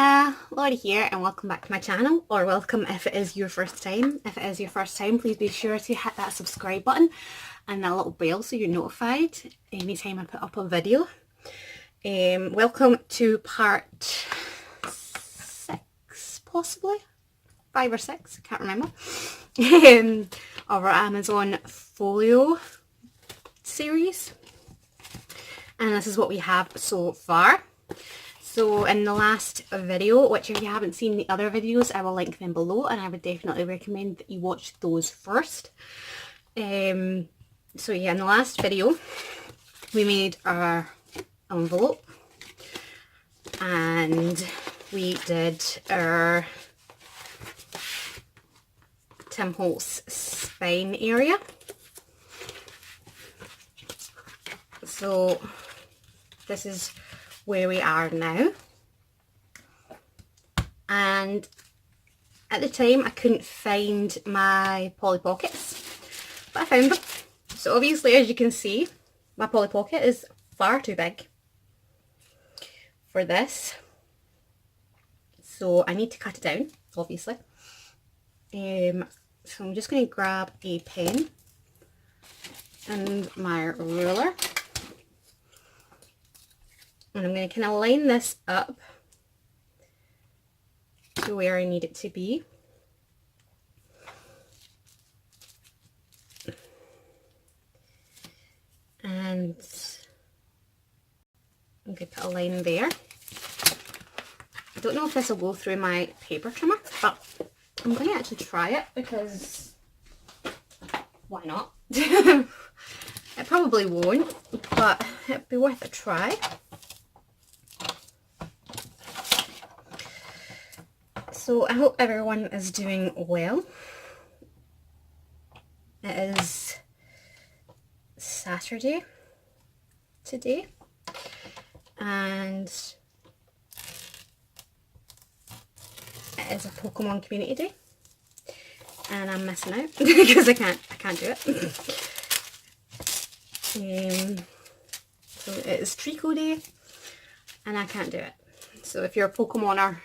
Hiya, Laurie here and welcome back to my channel, or welcome if it is your first time. If it is your first time, please be sure to hit that subscribe button and that little bell so you're notified anytime I put up a video. Welcome to part 6, possibly 5 or 6, I can't remember, of our Amazon Folio series, and this is what we have so far. So in the last video, which if you haven't seen the other videos, I will link them below, and I would definitely recommend that you watch those first. So yeah, in the last video we made our envelope and we did our Tim Holtz spine area. So this is where we are now, and at the time I couldn't find my Polly Pockets, but I found them. So obviously, as you can see, my Polly Pocket is far too big for this, so I need to cut it down, obviously. So I'm just going to grab a pen and my ruler, and I'm going to kind of line this up to where I need it to be. And I'm going to put a line there. I don't know if this will go through my paper trimmer, but I'm going to actually try it because why not? It probably won't, but it'd be worth a try. So I hope everyone is doing well. It is Saturday today, and it is a Pokemon community day, and I'm missing out because I can't do it. So it is Trico Day and I can't do it. So if you're a Pokemoner,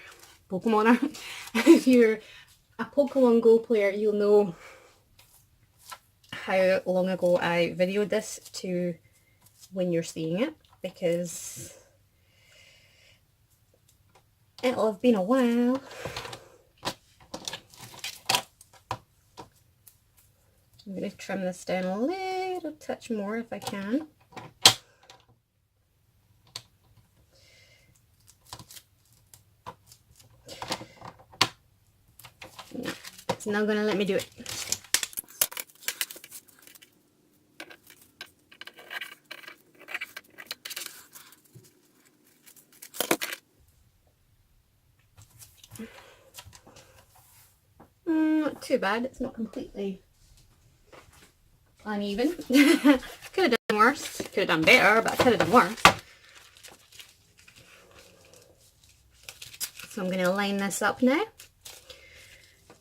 if you're a Pokemon Go player, you'll know how long ago I videoed this to when you're seeing it, because it'll have been a while. I'm going to trim this down a little touch more if I can. No, it's not going to let me do it. Not too bad, it's not completely uneven. Could have done worse, could have done better, but I could have done worse. So I'm going to line this up now,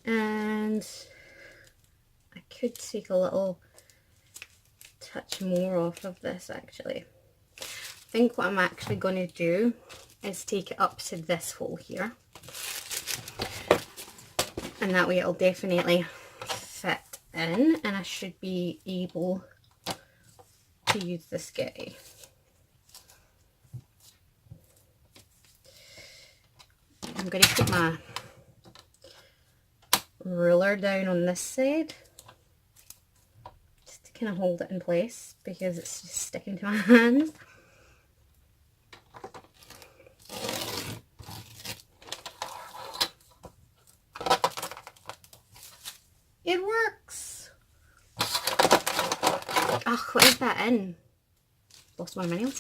and I could take a little touch more off of this actually. I think what I'm actually going to do is take it up to this hole here, and that way it'll definitely fit in, and I should be able to use this guy. I'm going to put my ruler down on this side just to kind of hold it in place because it's just sticking to my hands. It works! Oh, what is that in? Lost one of my nails.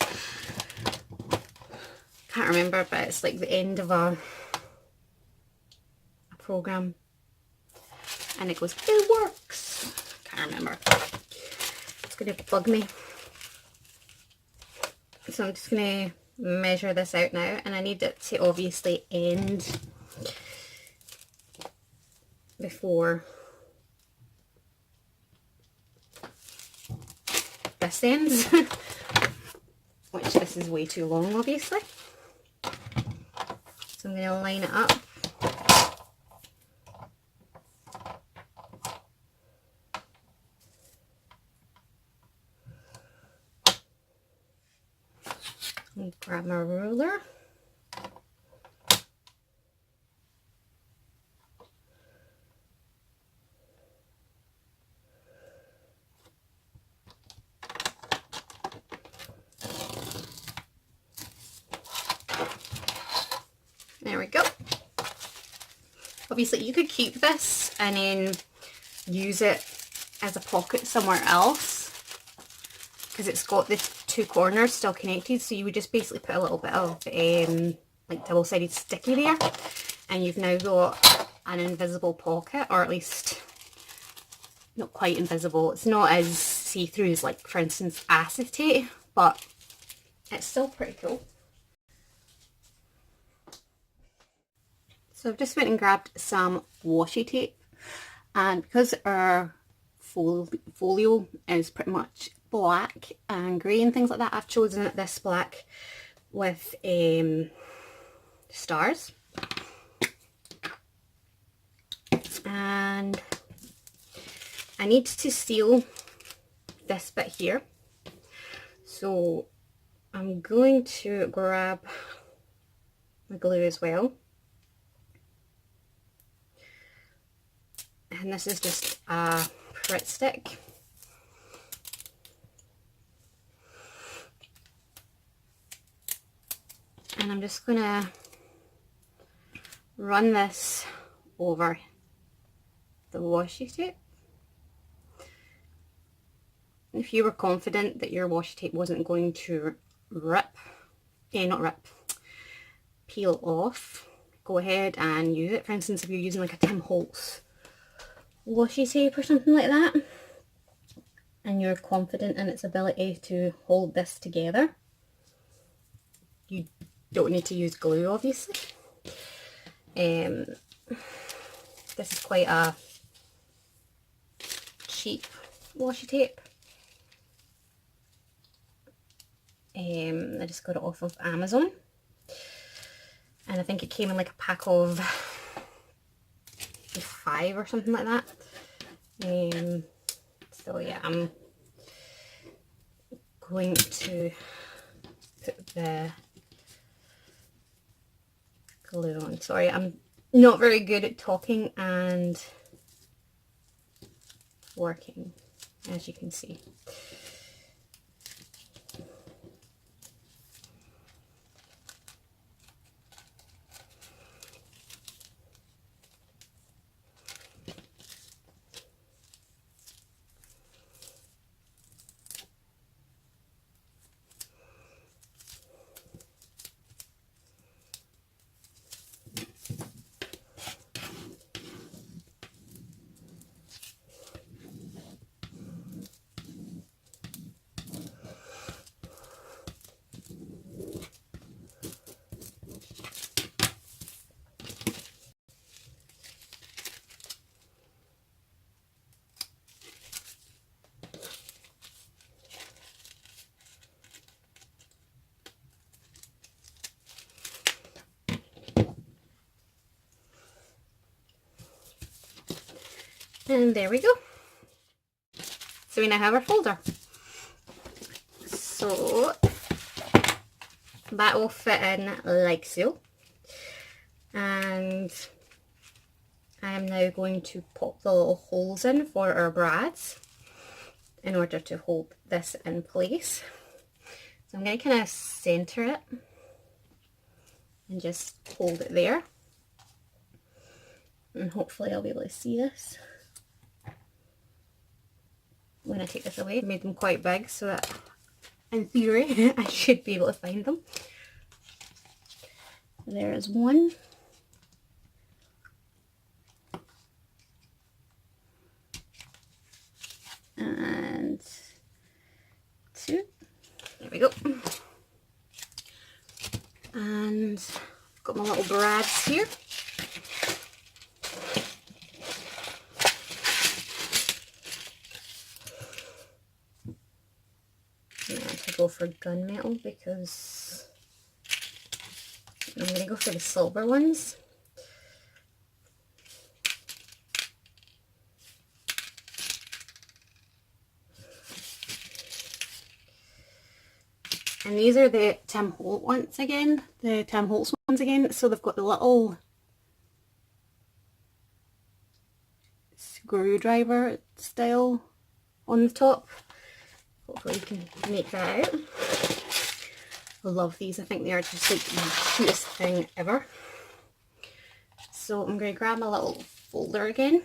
Can't remember, but it's like the end of a program, and it goes, it works. Can't remember. It's going to bug me. So I'm just going to measure this out now, and I need it to obviously end before this ends, which this is way too long obviously. So So I'm going to line it up. And grab my ruler. There we go. Obviously you could keep this and then use it as a pocket somewhere else, because it's got the two corners still connected, so you would just basically put a little bit of like double-sided sticky there, and you've now got an invisible pocket, or at least not quite invisible. It's not as see-through as, like, for instance, acetate, but it's still pretty cool. So I've just went and grabbed some washi tape, and because our folio is pretty much black and grey and things like that, I've chosen this black with stars. And I need to seal this bit here, so I'm going to grab my glue as well. And this is just a Pritt stick. And I'm just going to run this over the washi tape. If you were confident that your washi tape wasn't going to peel off, go ahead and use it. For instance, if you're using like a Tim Holtz washi tape or something like that, and you're confident in its ability to hold this together, you don't need to use glue, obviously. This is quite a cheap washi tape. I just got it off of Amazon, and I think it came in like a pack of 5 or something like that. So yeah, I'm going to put the glue on. Sorry, I'm not very good at talking and working, as you can see. And there we go. So we now have our folder. So that will fit in like so. And I am now going to pop the little holes in for our brads in order to hold this in place. So I'm going to kind of center it and just hold it there. And hopefully I'll be able to see this when I take this away. I made them quite big so that in theory I should be able to find them. There is one. And 2. There we go. And I've got my little brads here. Go for gunmetal because I don't know I'm going to go for the silver ones. And these are the Tim Holtz ones again, so they've got the little screwdriver style on the top. Hopefully you can make that out. I love these. I think they are just like the cutest thing ever. So I'm going to grab my little folder again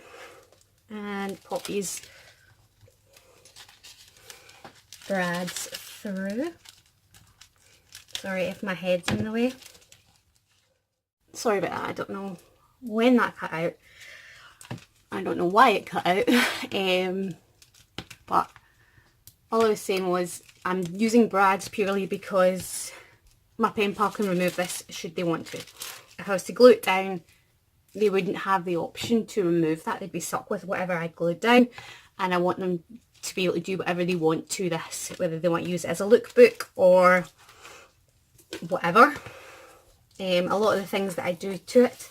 and pop these brads through. Sorry if my head's in the way. Sorry about that. I don't know when that cut out. I don't know why it cut out. But all I was saying was I'm using brads purely because my pen pal can remove this should they want to. If I was to glue it down, they wouldn't have the option to remove that. They'd be stuck with whatever I glued down, and I want them to be able to do whatever they want to this, whether they want to use it as a lookbook or whatever. A lot of the things that I do to it,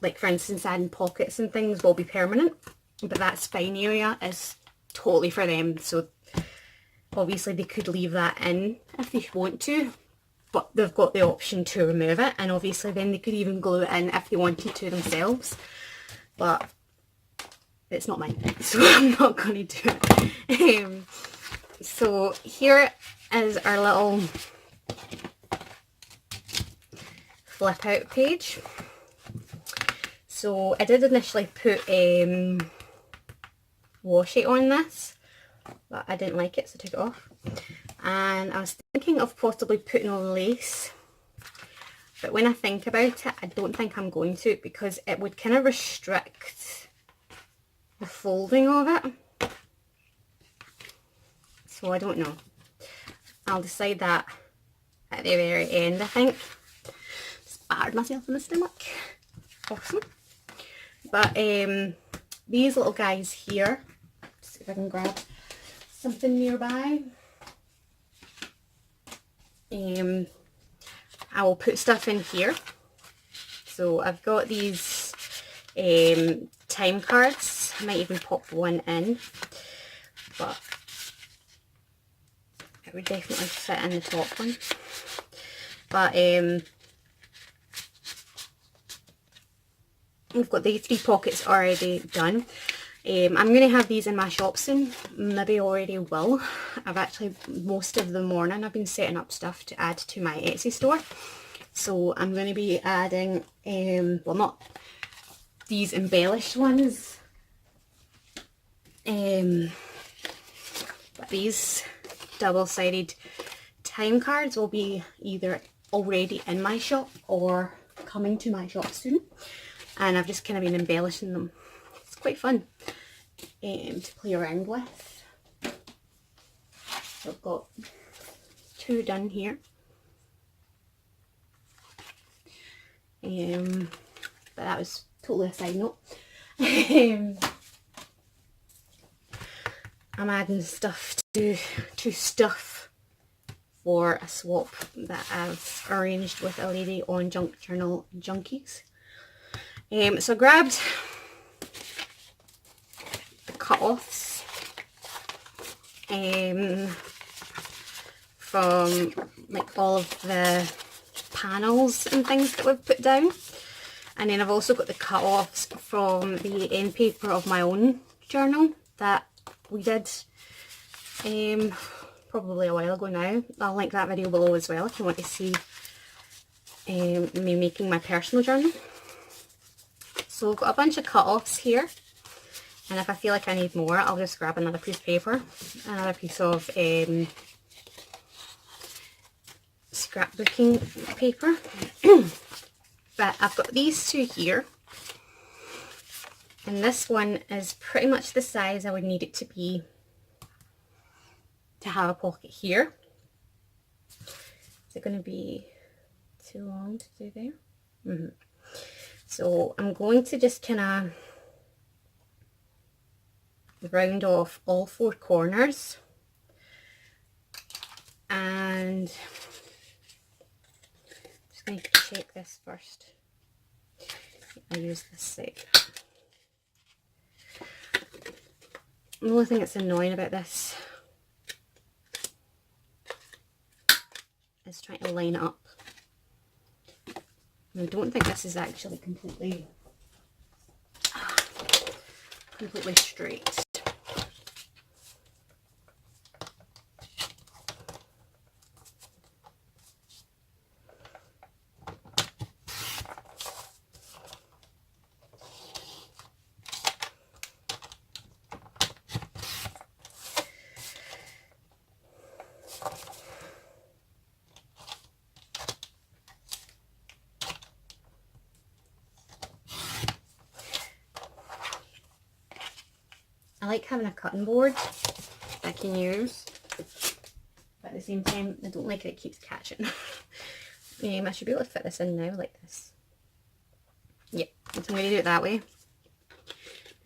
like for instance adding pockets and things, will be permanent, but that spine area is totally for them. So obviously they could leave that in if they want to, but they've got the option to remove it, and obviously then they could even glue it in if they wanted to themselves, but it's not mine, so I'm not going to do it. So here is our little flip out page. So I did initially put washi on this, but I didn't like it, so I took it off. And I was thinking of possibly putting on lace, but when I think about it, I don't think I'm going to, because it would kind of restrict the folding of it. So I don't know. I'll decide that at the very end, I think. Just battered myself in the stomach. Awesome. But these little guys here, see if I can grab something nearby. I will put stuff in here. So I've got these time cards. I might even pop one in, but it would definitely fit in the top one. But we've got the 3 pockets already done. I'm going to have these in my shop soon, maybe already will. I've actually, most of the morning I've been setting up stuff to add to my Etsy store. So I'm going to be adding, well, not these embellished ones, but these double-sided time cards will be either already in my shop or coming to my shop soon. And I've just kind of been embellishing them. It's quite fun to play around with. So I've got 2 done here. But that was totally a side note. I'm adding stuff to stuff for a swap that I've arranged with a lady on Junk Journal Junkies. So I grabbed the cut-offs from like all of the panels and things that we've put down, and then I've also got the cut-offs from the end paper of my own journal that we did probably a while ago now. I'll link that video below as well if you want to see me making my personal journal. So I've got a bunch of cut-offs here, and if I feel like I need more, I'll just grab another piece of paper, another piece of scrapbooking paper. But I've got these 2 here, and this one is pretty much the size I would need it to be to have a pocket here. Is it going to be too long to do there? So I'm going to just kind of round off all 4 corners, and just going to shake this first. I use this side. The only thing that's annoying about this is trying to line it up. And I don't think this is actually completely straight. I like having a cutting board I can use, but at the same time I don't like that it keeps catching. I should be able to fit this in now like this. Yep, so I'm going to do it that way.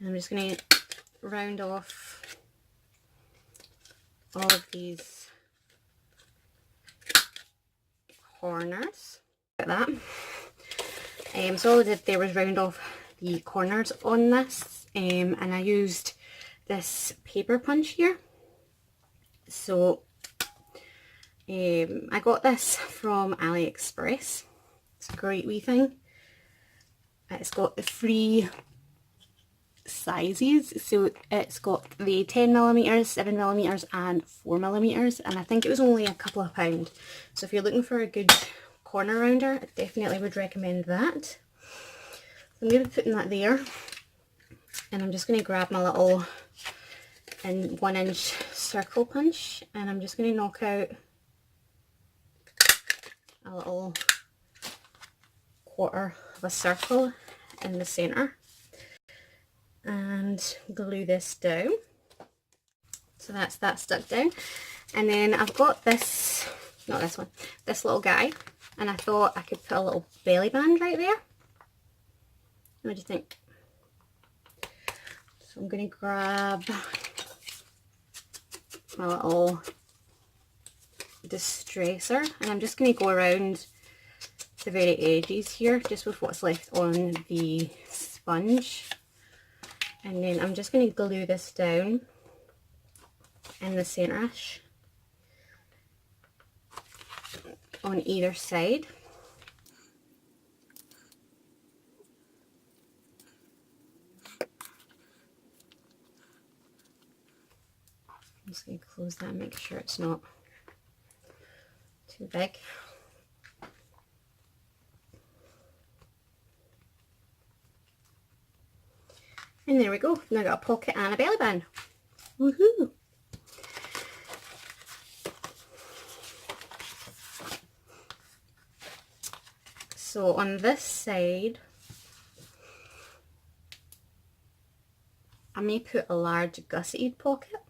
And I'm just going to round off all of these corners like that. So all I did there was round off the corners on this, and I used this paper punch here. So I got this from AliExpress. It's a great wee thing. It's got the 3 sizes, so it's got the 10mm, 7mm and 4mm, and I think it was only a couple of pounds. So if you're looking for a good corner rounder, I definitely would recommend that. So I'm going to be putting that there, and I'm just going to grab my little 1-inch circle punch, and I'm just going to knock out a little quarter of a circle in the centre and glue this down. So that's that stuck down. And then I've got this, not this one, this little guy, and I thought I could put a little belly band right there. What do you think? So I'm going to grab my little distresser, and I'm just going to go around the very edges here just with what's left on the sponge, and then I'm just going to glue this down in the centre-ish on either side. I'm just going to close that and make sure it's not too big. And there we go. Now I've got a pocket and a belly band. Woohoo! So on this side, I may put a large gusseted pocket.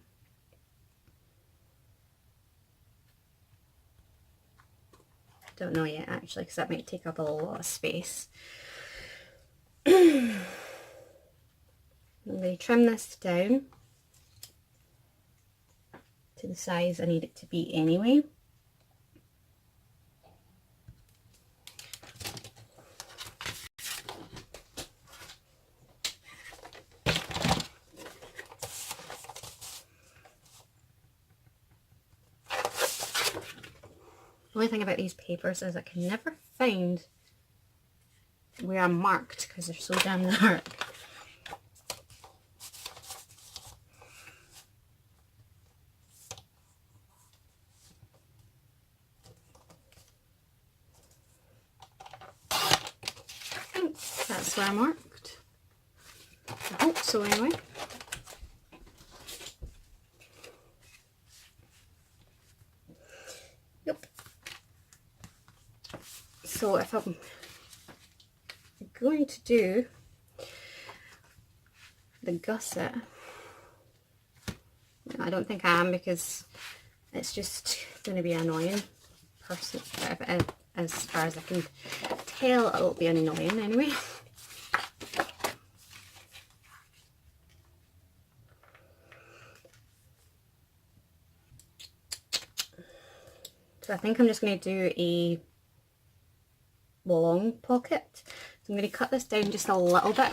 Don't know yet actually, because that might take up a lot of space. I'm going to trim this down to the size I need it to be anyway. The only thing about these papers is I can never find where I'm marked because they're so damn dark. I think that's where I'm marked. I hope so anyway. Yep. So if I'm going to do the gusset, no, I don't think I am, because it's just going to be annoying. As far as I can tell, it'll be annoying anyway. So I think I'm just going to do long pocket. So I'm going to cut this down just a little bit.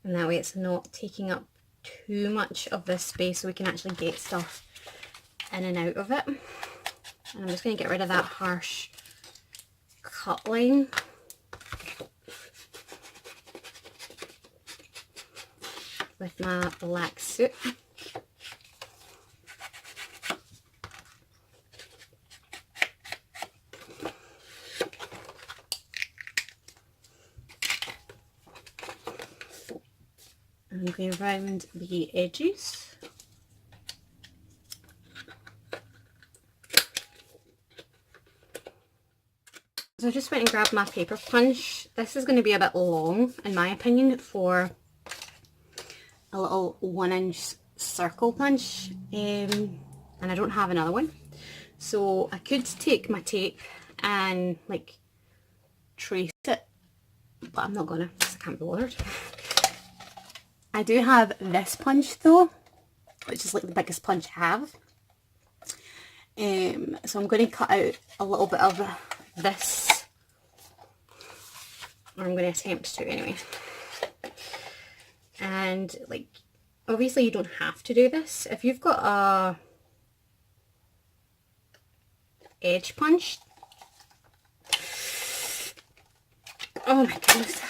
And that way it's not taking up too much of this space, so we can actually get stuff in and out of it. And I'm just going to get rid of that harsh cut line. With my black suit. I'm going around the edges. So I just went and grabbed my paper punch. This is going to be a bit long, in my opinion, for a little 1-inch circle punch, and I don't have another one. So I could take my tape and like trace it, but I'm not gonna, because I can't be bothered. I do have this punch though, which is like the biggest punch I have. So I'm going to cut out a little bit of this, or I'm going to attempt to anyway. And like, obviously you don't have to do this. If you've got a edge punch, oh my goodness.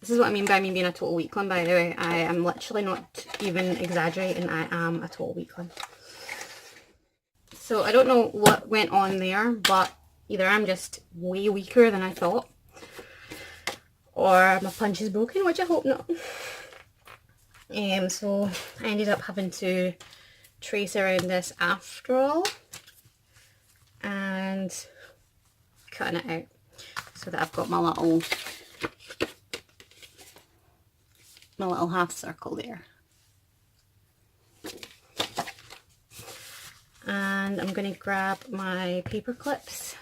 This is what I mean by me being a total weakling, by the way. I am literally not even exaggerating. I am a total weakling. So I don't know what went on there, but either I'm just way weaker than I thought, or my punch is broken, which I hope not. So I ended up having to trace around this after all and cutting it out so that I've got my little half circle there. And I'm going to grab my paper clips.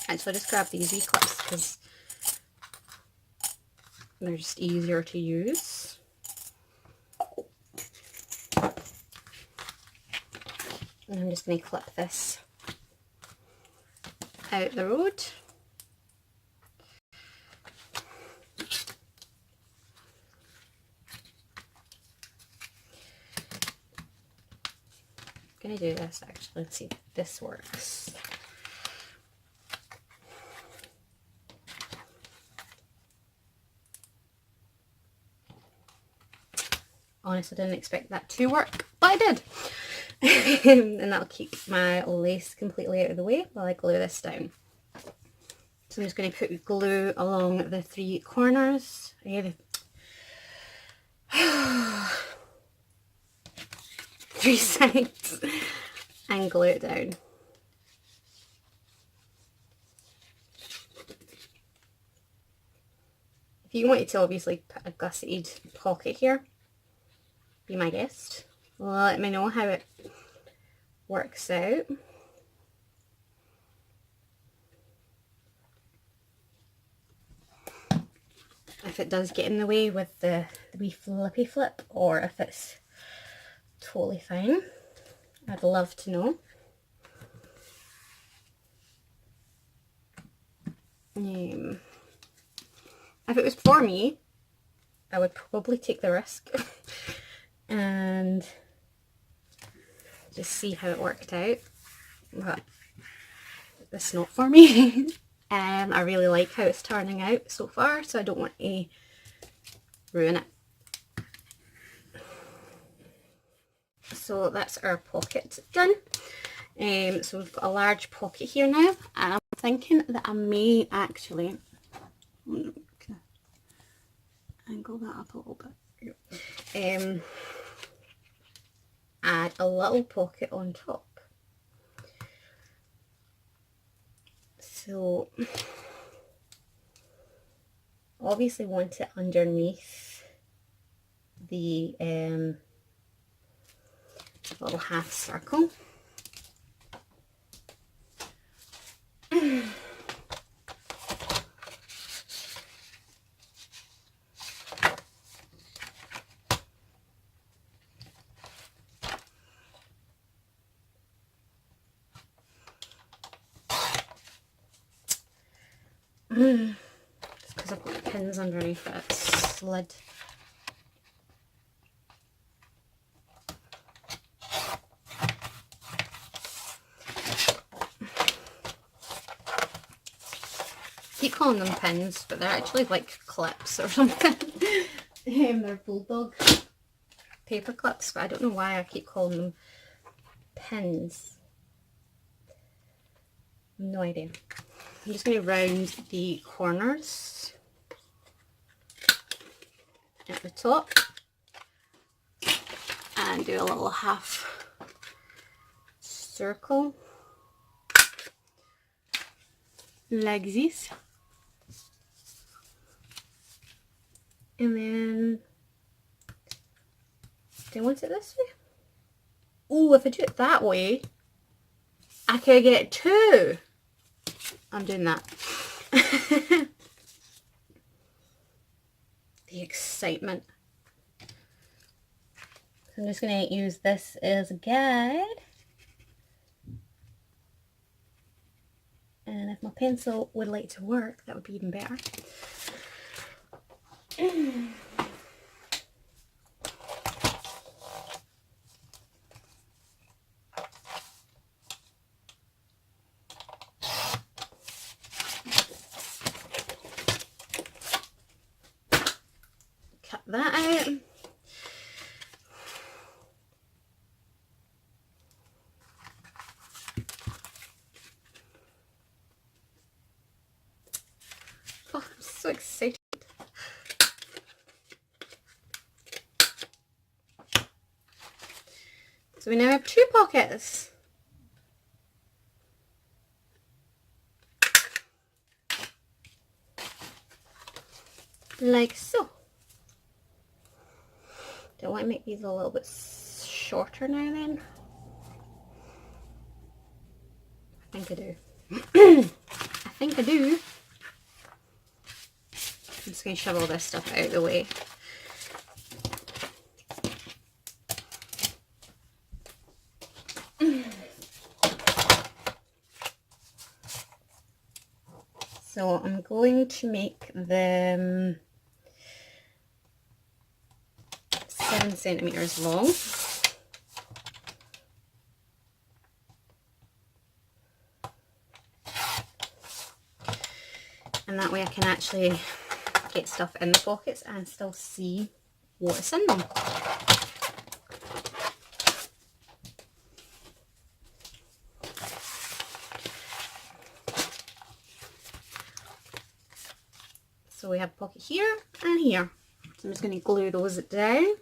Actually, I just grab these wee clips because they're just easier to use. And I'm just going to clip this out the road. I'm going to do this actually. Let's see if this works. Honestly, didn't expect that to work, but I did. And that'll keep my lace completely out of the way while I glue this down. So I'm just going to put glue along the 3 corners. Yeah, 3 sides, and glue it down. If you wanted to obviously put a gusseted pocket here, be my guest. Let me know how it works out. If it does get in the way with the wee flippy flip, or if it's totally fine. I'd love to know. If it was for me, I would probably take the risk and just see how it worked out, but it's not for me. I really like how it's turning out so far, so I don't want to ruin it. So that's our pocket done. So we've got a large pocket here now, and I'm thinking that I may actually angle that up a little bit. Add a little pocket on top. So obviously want it underneath the little half circle. Just because I've got pins underneath it, it's slid. I keep calling them pins, but they're actually like clips or something. They're bulldog paper clips, but I don't know why I keep calling them pins. No idea. I'm just going to round the corners at the top and do a little half circle like this, and then do I want it this way? Oh, if I do it that way I could get two. I'm doing that. The excitement. So I'm just going to use this as a guide. And if my pencil would like to work, that would be even better. Cut that out. Oh, I'm so excited. So we now have two pockets. Like so. Do I want to make these a little bit shorter now then? I think I do. I think I do. I'm just going to shove all this stuff out of the way. So I'm going to make them 7 centimeters long. And that way I can actually get stuff in the pockets and still see what's in them. So we have a pocket here and here. So I'm just going to glue those down.